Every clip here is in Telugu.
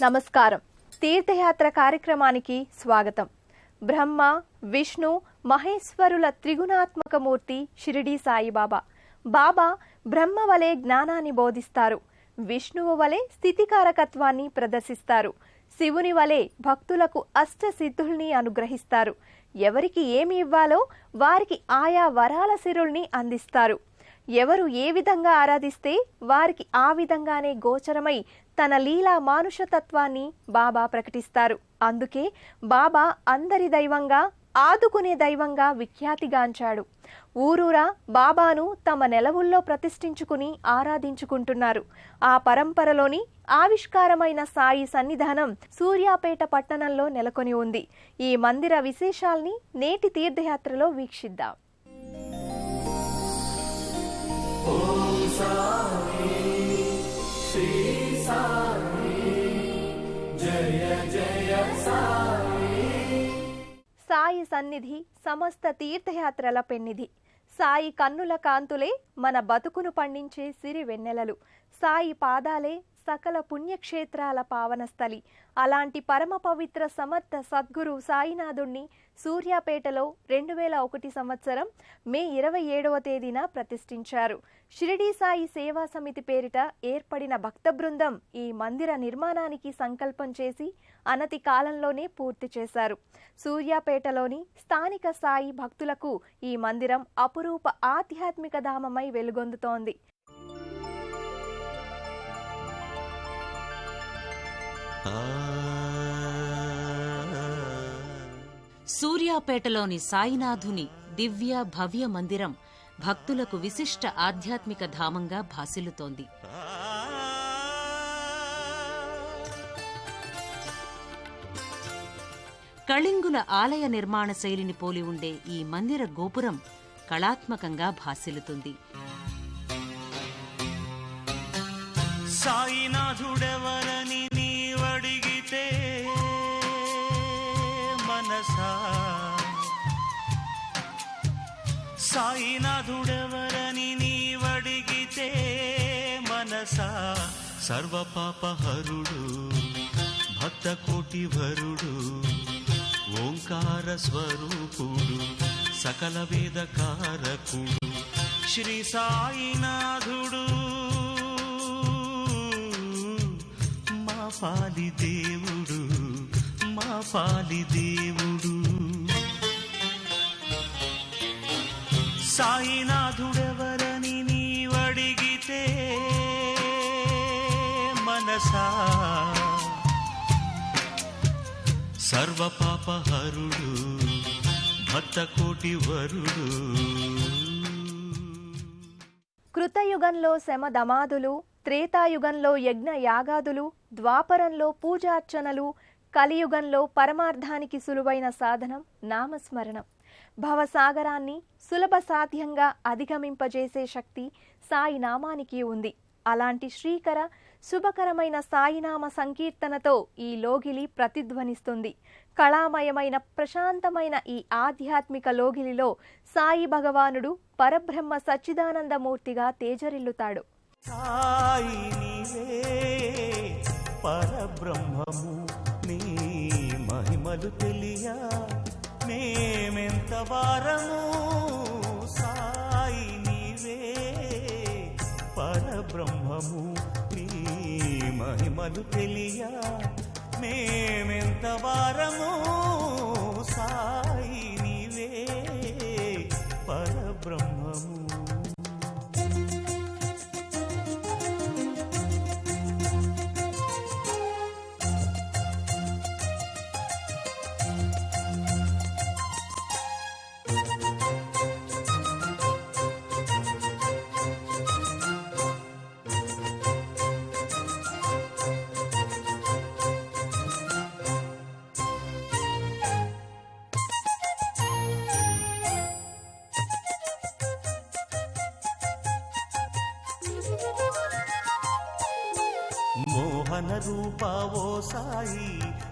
నమస్కారం. తీర్థయాత్ర కార్యక్రమానికి స్వాగతం. బ్రహ్మ, విష్ణు, మహేశ్వరుల త్రిగుణాత్మక మూర్తి షిరిడీ సాయిబాబా. బాబా బ్రహ్మ వలె జ్ఞానాన్ని బోధిస్తారు, విష్ణువు వలె స్థితికారకత్వాన్ని ప్రదర్శిస్తారు, శివుని వలె భక్తులకు అష్ట సిద్ధుల్ని అనుగ్రహిస్తారు. ఎవరికి ఏమి ఇవ్వాలో వారికి ఆయా వరాల సిరుల్ని అందిస్తారు. ఎవరు ఏ విధంగా ఆరాధిస్తే వారికి ఆ విధంగానే గోచరమై తన లీలా మానుషతత్వాన్ని బాబా ప్రకటిస్తారు. అందుకే బాబా అందరి దైవంగా, ఆదుకునే దైవంగా విఖ్యాతిగాంచాడు. ఊరూరా బాబాను తమ నెలవుల్లో ప్రతిష్ఠించుకుని ఆరాధించుకుంటున్నారు. ఆ పరంపరలోని ఆవిష్కారమైన సాయి సన్నిధానం సూర్యాపేట పట్టణంలో నెలకొని ఉంది. ఈ మందిర విశేషాల్ని నేటి తీర్థయాత్రలో వీక్షిద్దాం. సాయి సన్నిధి సమస్త తీర్థయాత్రల పెన్నిధి. సాయి కన్నుల కాంతులే మన బతుకును పండించే సిరి వెన్నెలలు. సాయి పాదాలే సకల పుణ్యక్షేత్రాల పావనస్థలి. అలాంటి పరమ పవిత్ర సమర్థ సద్గురు సాయినాథుణ్ణి సూర్యాపేటలో 2001 సంవత్సరం మే 27వ తేదీన ప్రతిష్ఠించారు. షిరిడీ సాయి సేవా సమితి పేరిట ఏర్పడిన భక్త బృందం ఈ మందిర నిర్మాణానికి సంకల్పం చేసి అనతి కాలంలోనే పూర్తి చేశారు. సూర్యాపేటలోని స్థానిక సాయి భక్తులకు ఈ మందిరం అపురూప ఆధ్యాత్మిక ధామమై వెలుగొందుతోంది. సూర్యాపేటలోని సాయినాథుని దివ్య భవ్య మందిరం భక్తులకు విశిష్ట ఆధ్యాత్మిక ధామంగా భాసిల్లుతోంది. కళింగుల ఆలయ నిర్మాణ శైలిని పోలి ఉండే ఈ మందిర గోపురం కళాత్మకంగా భాసిల్లుతుంది. సాయినాథుడెవరని నీవడిగితే మనసా, సాయినాథుడెవరని నీవడిగితే మనసా, సర్వపాపహరుడు భక్త కోటివరుడు ఓంకార స్వరూపుడు సకల వేదకారకుడు శ్రీ సాయినాథుడు మా పాలి దేవుడు, మా పాలి దేవుడు. సాయినాథుడెవరని నీవడిగితే మనసా, సర్వపాపహరుడు భక్త కోటివరుడు. కృతయుగంలో శమధమాదులు, త్రేతాయుగంలో యజ్ఞ యాగాదులు, ద్వాపరంలో పూజార్చనలు, కలియుగంలో పరమార్థానికి సులువైన సాధనం నామస్మరణం. భవసాగరాన్ని సులభ సాధ్యంగా అధిగమింపజేసే శక్తి సాయి నామానికి ఉంది. అలాంటి శ్రీకర శుభకరమైన సాయినామ సంకీర్తనతో ఈ లోగిలి ప్రతిధ్వనిస్తుంది. కళామయమైన ప్రశాంతమైన ఈ ఆధ్యాత్మిక లోగిలిలో సాయి భగవానుడు పరబ్రహ్మ సచ్చిదానందమూర్తిగా తేజరిల్లుతాడు. సాయి నీవే పరబ్రహ్మము, నీ మహిమలు తెలియ మేమెంత వారము. సాయి నీవే పరబ్రహ్మము, నీ మహిమలు తెలియ మేమెంత వారము. సాయి నీవే పరబ్రహ్మము. మోహన రూపావో సాయి,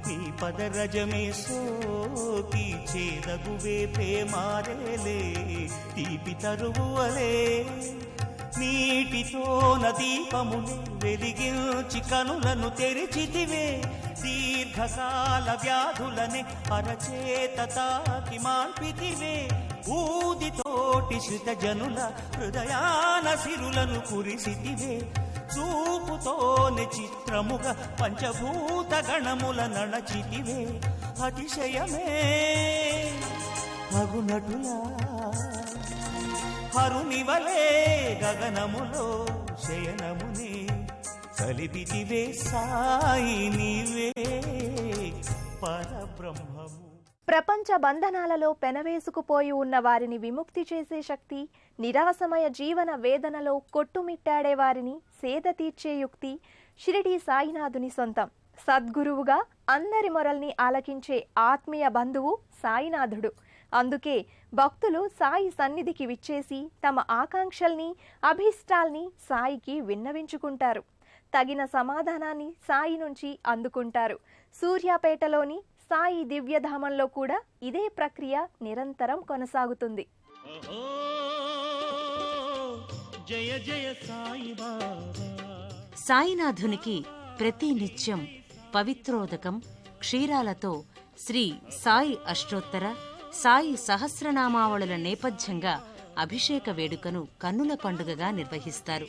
నీ పదరజమే సోకి చేదగువే పే మారేలే తీపి తరువువలే. నీటితోన దీపముని వెలిగించి కనులను తెరిచితివే, దీర్ఘకాల వ్యాధులనే అరచేత తాకి మాన్పితివే, ఊదితోటి శృత జనుల హృదయాన సిరులను కురిసితివే, చూపుతోనే చిత్రముగా పంచభూత గణముల నడచితివే, అతిశయమే అగునటులా హరునివలే గగనములో శయనమునే కలిపితివే సాయి నీవే పరబ్రహ్మము. ప్రపంచ బంధనాలలో పెనవేసుకుపోయి ఉన్న వారిని విముక్తి చేసే శక్తి, నిరాశమయ జీవన వేదనలో కొట్టుమిట్టాడే వారిని సేద తీర్చే యుక్తి షిరిడీ సాయినాథుని సొంతం. సద్గురువుగా అందరి మొరల్ని ఆలకించే ఆత్మీయ బంధువు సాయినాథుడు. అందుకే భక్తులు సాయి సన్నిధికి విచ్చేసి తమ ఆకాంక్షల్ని, అభీష్టాల్ని సాయికి విన్నవించుకుంటారు. తగిన సమాధానాన్ని సాయి నుంచి అందుకుంటారు. సూర్యాపేటలోని సాయి దివ్యధామంలో కూడా ఇదే ప్రక్రియ నిరంతరం కొనసాగుతుంది. జయ జయ సాయి బాబా. సాయినాథునికి ప్రతి నిత్యం పవిత్రోదకం, క్షీరాలతో శ్రీ సాయి అష్టోత్తర, సాయి సహస్రనామావళుల నేపథ్యంగా అభిషేక వేడుకను కన్నుల పండుగగా నిర్వహిస్తారు.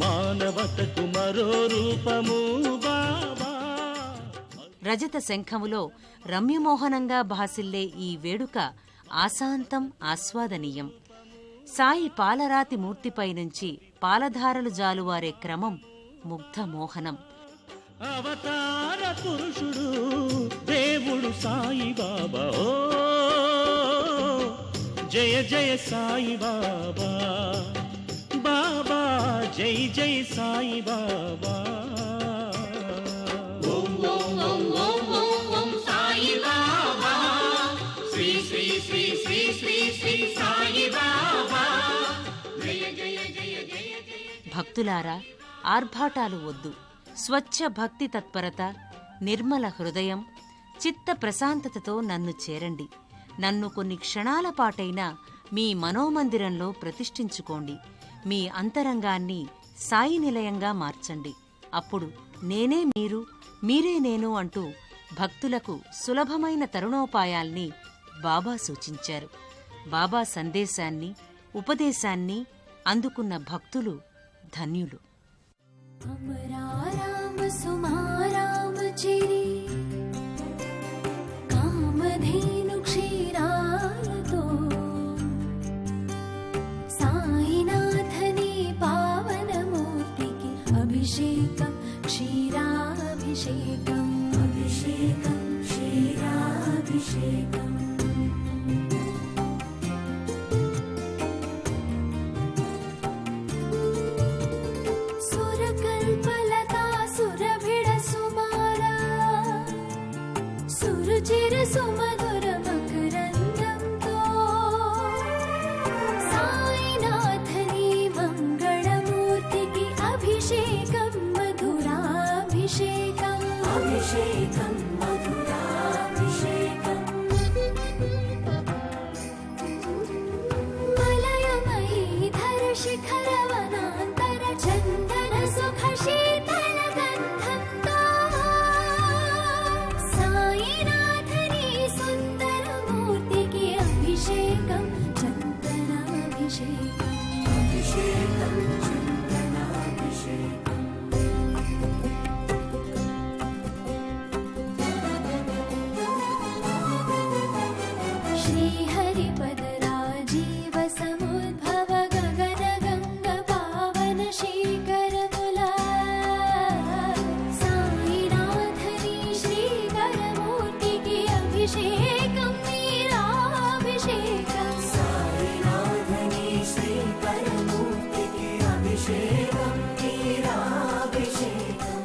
మానవతకు మరో రూపము బాబా. రజత శంఖములో రమ్యమోహనంగా భాసిల్లే ఈ వేడుక ఆశాంతం ఆస్వాదనీయం. సాయి పాలరాతి మూర్తిపై నుంచి పాలధారలు జాలువారే క్రమం ముగ్ధమోహనం. అవతార పురుషుడు దేవుడు సాయి బాబా. ఓ జయ జయ సాయి బాబా, బాబా జై జై సాయి బాబా. ఓం ఓం ఓం ఓం ఓం ఓం సాయి బాబా, శ్రీ శ్రీ శ్రీ శ్రీ శ్రీ శ్రీ సాయి బాబా. జయ జయ జయ జయ జయ. భక్తులారా, ఆర్భాటాలు వద్దు. స్వచ్ఛ భక్తి తత్పరత, నిర్మల హృదయం, చిత్త ప్రశాంతతతో నన్ను చేరండి. నన్ను కొన్ని క్షణాల పాటైనా మీ మనోమందిరంలో ప్రతిష్ఠించుకోండి. మీ అంతరంగాన్ని సాయి నిలయంగా మార్చండి. అప్పుడు నేనే మీరు, మీరే నేను అంటూ భక్తులకు సులభమైన తరుణోపాయాల్ని బాబా సూచించారు. బాబా సందేశాన్ని, ఉపదేశాన్ని అందుకున్న భక్తులు ధన్యులు. అమరారామ సుమారామ చిరి కామధేను క్షీరాలతో సాయినాథని పావనమూర్తికి అభిషేకం క్షీరాభిషేకం, అభిషేకం క్షీరాభిషేకం. సుమధుర మకరందంతో సాయినాథని మంగళమూర్తికి అభిషేకం మధురాభిషేకం, అభిషేకం మధురాభిషేకం. మలయమయీధర శిఖర వనాంతర చందన సుఖ శీతల గంధంతో సాయినాథని సుందరమూర్తికి అభిషేకం చందనాభిషేకం, అభిషేకం చందనాభిషేకం. శ్రీహరిపద రాజీవ సముద్భవ గగన గంగ పావన శేఖరముల సాయినాథని శ్రీకరమూర్తికి అభిషేకం వీరాభిషేకం, సాయినాథని శ్రీకరమూర్తికి అభిషేకం వీరాభిషేకం.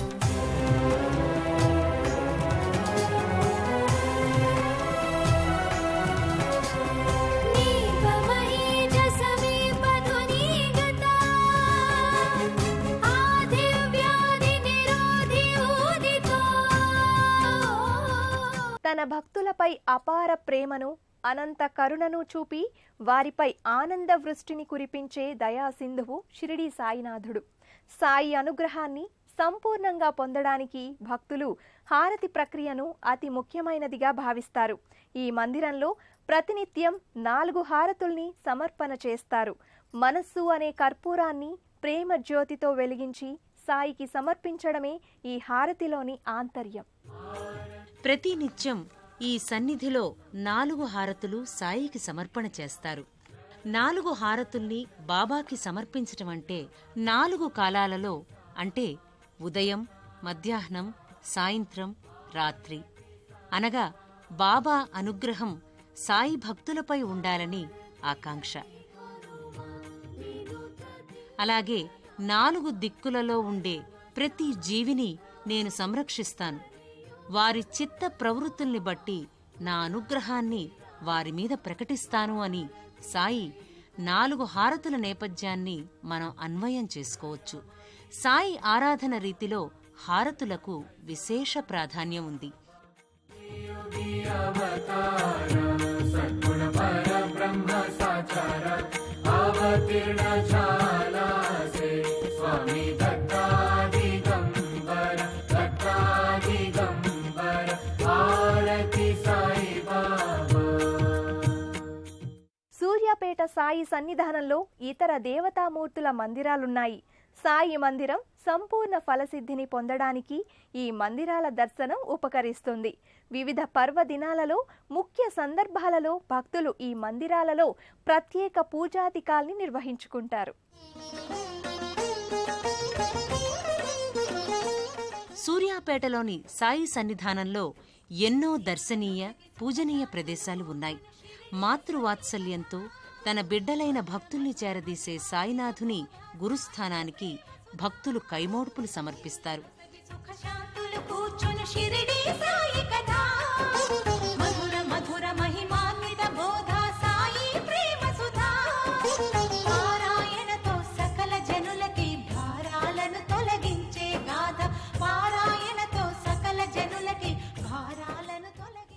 తన భక్తులపై అపార ప్రేమను, అనంత కరుణను చూపి వారిపై ఆనంద వృష్టిని కురిపించే దయాసింధువు షిరిడీ సాయినాథుడు. సాయి అనుగ్రహాన్ని సంపూర్ణంగా పొందడానికి భక్తులు హారతి ప్రక్రియను అతి ముఖ్యమైనదిగా భావిస్తారు. ఈ మందిరంలో ప్రతినిత్యం 4 హారతుల్ని సమర్పణ చేస్తారు. మనస్సు అనే కర్పూరాన్ని ప్రేమ జ్యోతితో వెలిగించి సాయికి సమర్పించడమే ఈ హారతిలోని ఆంతర్యం. ప్రతినిత్యం ఈ సన్నిధిలో 4 హారతులు సాయికి సమర్పణ చేస్తారు. 4 హారతుల్ని బాబాకి సమర్పించటం అంటే 4 కాలాలలో, అంటే ఉదయం, మధ్యాహ్నం, సాయంత్రం, రాత్రి, అనగా బాబా అనుగ్రహం సాయి భక్తులపై ఉండాలని ఆకాంక్ష. అలాగే 4 దిక్కులలో ఉండే ప్రతి జీవిని నేను సంరక్షిస్తాను. వారి చిత్త ప్రవృత్తుల్ని బట్టి నా అనుగ్రహాన్ని వారి మీద ప్రకటిస్తాను అని సాయి 4 హారతుల నేపథ్యాన్ని మనం అన్వయం చేసుకోవచ్చు. సాయి ఆరాధన రీతిలో హారతులకు విశేష ప్రాధాన్యం ఉంది. సూర్యాపేట సాయి సన్నిధానంలో ఇతర దేవతామూర్తుల మందిరాలున్నాయి. సాయి మందిరం సంపూర్ణ ఫలసిద్ధిని పొందడానికి ఈ మందిరాల దర్శనం ఉపకరిస్తుంది. వివిధ పర్వదినాలలో, ముఖ్య సందర్భాలలో భక్తులు ఈ మందిరాలలో ప్రత్యేక పూజాధికాల్ని నిర్వహించుకుంటారు. సూర్యాపేటలోని సాయి సన్నిధానంలో ఎన్నో దర్శనీయ, పూజనీయ ప్రదేశాలు ఉన్నాయి. మాతృవాత్సల్యంతో తన బిడ్డలైన భక్తుల్ని చేరదీసే సాయినాథుని గురుస్థానానికి భక్తులు కైమోడ్పులు సమర్పిస్తారు.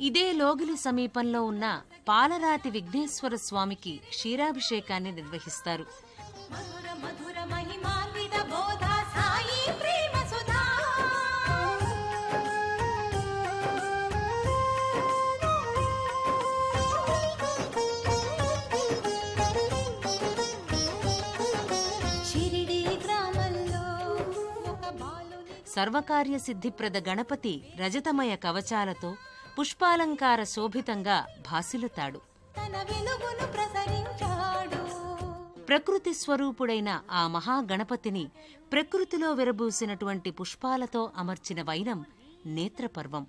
ఇదే లోగిలి సమీపంలో ఉన్న పాలరాతి విఘ్నేశ్వర స్వామికి క్షీరాభిషేకాన్ని నిర్వహిస్తారు. సర్వకార్య సిద్ధిప్రద గణపతి రజతమయ కవచాలతో పుష్పాలంకార శోభితంగా భాసిల్లుతాడు. ప్రకృతి స్వరూపుడైన ఆ మహాగణపతిని ప్రకృతిలో విరబూసినటువంటి పుష్పాలతో అమర్చిన వైనం నేత్రపర్వం.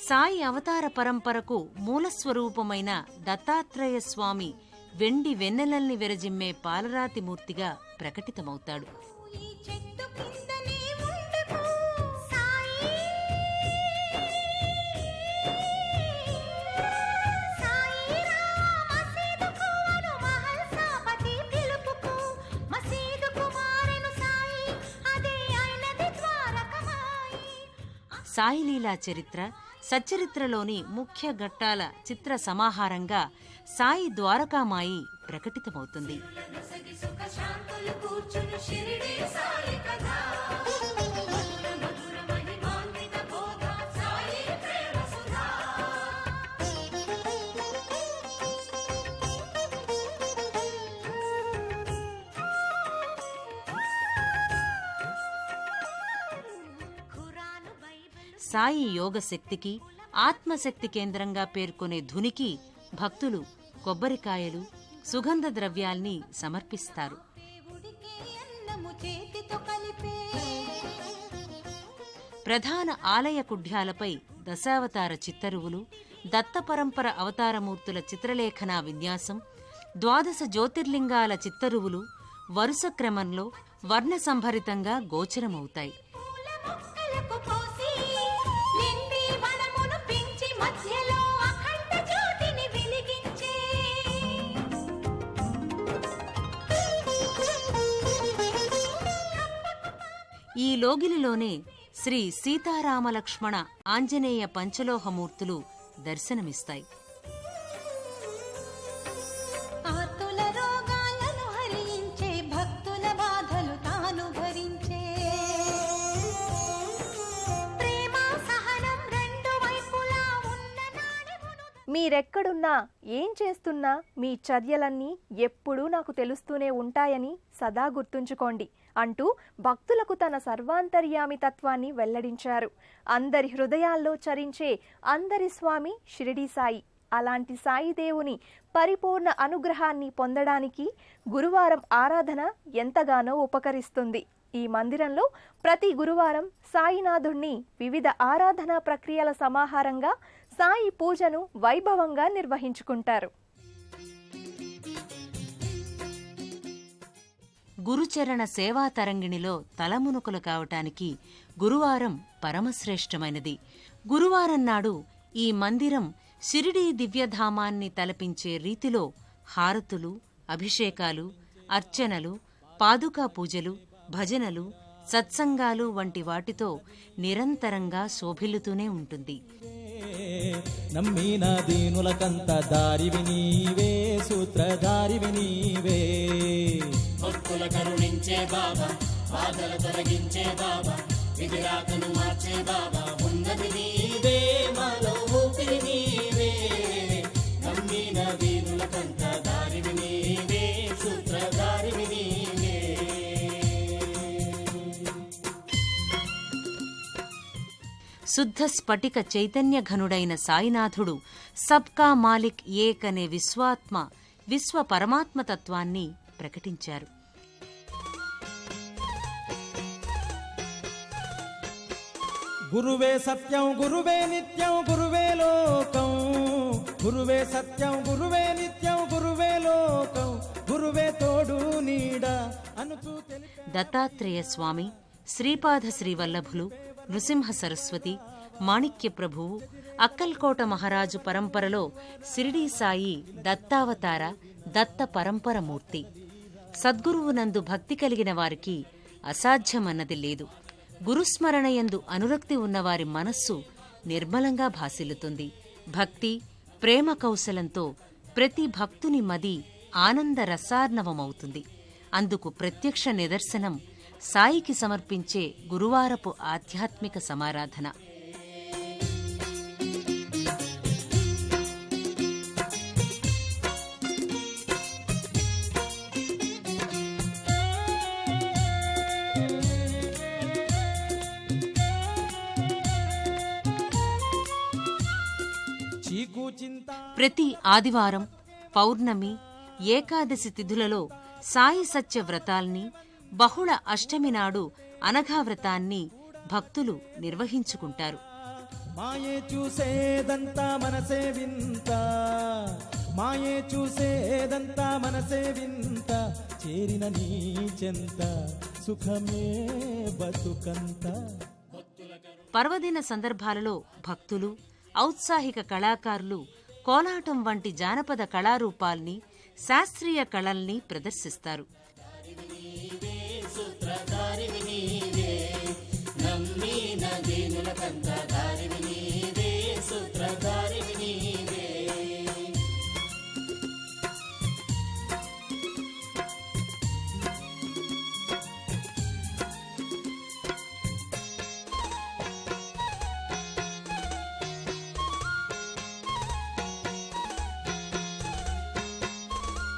సాయి అవతార పరంపరకు మూలస్వరూపమైన దత్తాత్రేయ స్వామి వెండి వెన్నెలల్ని విరజిమ్మే పాలరాతి మూర్తిగా ప్రకటితమవుతాడు. సాయిలీలా చరిత్ర, సచ్చరిత్రలోని ముఖ్య ఘట్టాల చిత్ర సమాహారంగా సాయి ద్వారకామాయి ప్రకటితమవుతుంది. సాయి యోగశక్తికి, ఆత్మశక్తి కేంద్రంగా పేర్కొనే ధునికి భక్తులు కొబ్బరికాయలు, సుగంధ ద్రవ్యాల్ని సమర్పిస్తారు. ప్రధాన ఆలయ కుడ్యాలపై దశావతార చిత్తరువులు, దత్తపరంపర అవతారమూర్తుల చిత్రలేఖనా విన్యాసం, 12 జ్యోతిర్లింగాల చిత్తరువులు వరుస క్రమంలో వర్ణసంభరితంగా గోచరమవుతాయి. లోగిలిలోనే శ్రీ సీతారామలక్ష్మణ ఆంజనేయ పంచలోహమూర్తులు దర్శనమిస్తాయి. ఆర్తుల రోగాలను హరించే, భక్తుల బాధలు తాను భరించే, ప్రేమ సహనం రెండు వైపులా ఉన్న నాడెమును. మీరెక్కడున్నా ఏం చేస్తున్నా మీ చర్యలన్నీ ఎప్పుడూ నాకు తెలుస్తూనే ఉంటాయని సదా గుర్తుంచుకోండి అంటూ భక్తులకు తన సర్వాంతర్యామి తత్వాన్ని వెల్లడించారు. అందరి హృదయాల్లో చరించే అందరి స్వామి షిరిడీ సాయి. అలాంటి సాయిదేవుని పరిపూర్ణ అనుగ్రహాన్ని పొందడానికి గురువారం ఆరాధన ఎంతగానో ఉపకరిస్తుంది. ఈ మందిరంలో ప్రతి గురువారం సాయినాథుణ్ణి వివిధ ఆరాధనా ప్రక్రియల సమాహారంగా సాయి పూజను వైభవంగా నిర్వహించుకుంటారు. గురుచరణ సేవా తరంగిణిలో తలమునుకలు కావటానికి గురువారం పరమశ్రేష్టమైనది. గురువారం నాడు ఈ మందిరం షిరిడీ దివ్యధామాన్ని తలపించే రీతిలో హారతులు, అభిషేకాలు, అర్చనలు, పాదుకా పూజలు, భజనలు, సత్సంగాలు వంటి వాటితో నిరంతరంగా శోభిల్లుతూనే ఉంటుంది. నమ్మిన దీనులకంత దారివి నీవే, సూత్రధారివి నీవే. భక్తుల కరుణించే బాబా, బాధల తొలగించే బాబా, విధిరాతను మార్చే బాబా, ఉన్నది నీవే, మాలో ఊపిరి నీవే. నమ్మిన దీనులకంత దారివి నీవే, సూత్రధారివి నీవే. శుద్ధ స్ఫటిక చైతన్య ఘనుడైన సాయినాథుడు సబ్కా మాలిక్ ఏక్ అనే విశ్వ పరమాత్మతత్వాన్ని ప్రకటించారు. గురువే సత్యం, గురువే నిత్యం, గురువే లోకం. గురువే సత్యం, గురువే నిత్యం, గురువే లోకం. గురువే తోడు నీడ అనుచూ దత్తాత్రేయ స్వామి, శ్రీపాద శ్రీవల్లభులు, నృసింహ సరస్వతి, మాణిక్య ప్రభువు, అక్కల్కోట మహారాజు పరంపరలో షిరిడీ సాయి దత్తావతార, దత్త పరంపరమూర్తి. సద్గురువునందు భక్తి కలిగిన వారికి అసాధ్యమన్నది లేదు. గురుస్మరణయందు అనురక్తి ఉన్నవారి మనస్సు నిర్మలంగా భాసిల్లుతుంది. భక్తి, ప్రేమ కౌశలంతో ప్రతి భక్తుని మది ఆనంద రసార్ణవమవుతుంది. అందుకు ప్రత్యక్ష నిదర్శనం సాయికి సమర్పించే గురువారపు ఆధ్యాత్మిక సమారాధన. ప్రతి ఆదివారం, పౌర్ణమి, ఏకాదశి తిథులలో సాయి సత్య వ్రతాల్ని, బహుళ అష్టమి నాడు అనఘావ్రతాన్ని భక్తులు నిర్వహించుకుంటారు. మాయే చూసేదంతా మనసే వింత, మాయే చూసేదంతా మనసే వింత. చేరిన నీ చెంత సుఖమే బతుకంత. పర్వదిన సందర్భాలలో భక్తులు, ఔత్సాహిక కళాకారులు కోలాటం వంటి జానపద కళారూపాల్ని, శాస్త్రీయ కళల్ని ప్రదర్శిస్తారు.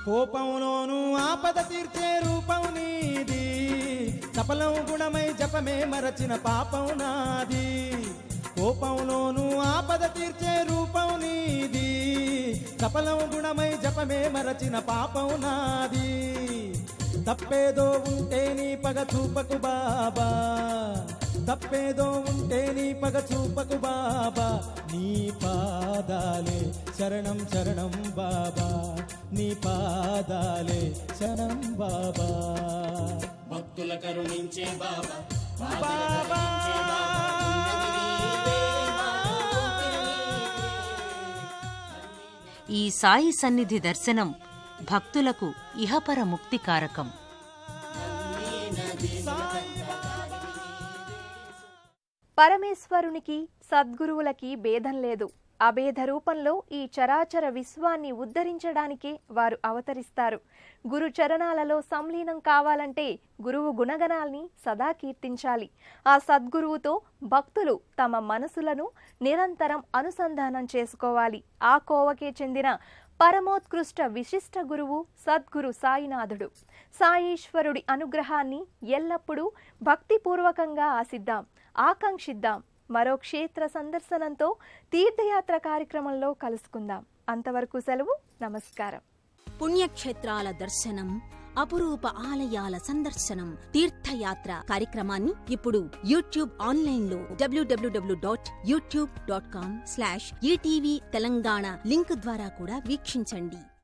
కోపంలోనూ ఆపద తీర్చే రూపం నీది, సఫలం గుణమై జపమే మరచిన పాపం నాది. కోపంలోనూ ఆపద తీర్చే రూపం నీది, సఫలం గుణమై జపమే మరచిన పాపం నాది. తప్పేదో ఉంటే నీ పగ చూపకు బాబా, తప్పేదో ఉంటే నీ పగ చూపకు బాబా. నీ పాదాలే శరణం శరణం బాబా, నీ పాదాలే శరణం బాబా. భక్తుల కరుణించే బాబా, బాబా ఈ సాయి సన్నిధి దర్శనం భక్తులకు ఇహపర ముక్తికారకం. పరమేశ్వరునికి సద్గురువులకి భేదం లేదు. అభేద రూపంలో ఈ చరాచర విశ్వాన్ని ఉద్ధరించడానికే వారు అవతరిస్తారు. గురు చరణాలలో సంలీనం కావాలంటే గురువు గుణగణాల్ని సదా కీర్తించాలి. ఆ సద్గురువుతో భక్తులు తమ మనసులను నిరంతరం అనుసంధానం చేసుకోవాలి. ఆ కోవకే చెందిన పరమోత్కృష్ట విశిష్ట గురువు సద్గురు సాయినాథుడు. సాయీశ్వరుడి అనుగ్రహాన్ని ఎల్లప్పుడూ భక్తిపూర్వకంగా ఆశిద్దాం, ఆకాంక్షిద్దాం. మరో క్షేత్ర సందర్శనంతో తీర్థయాత్ర కార్యక్రమంలో కలుసుకుందాం. అంతవరకు సెలవు. నమస్కారం. పుణ్యక్షేత్రాల దర్శనం, అపురూప ఆలయాల సందర్శనం, తీర్థయాత్ర కార్యక్రమాన్ని ఇప్పుడు యూట్యూబ్ ఆన్లైన్లో www.youtube.com/ETV తెలంగాణ లింక్ ద్వారా కూడా వీక్షించండి.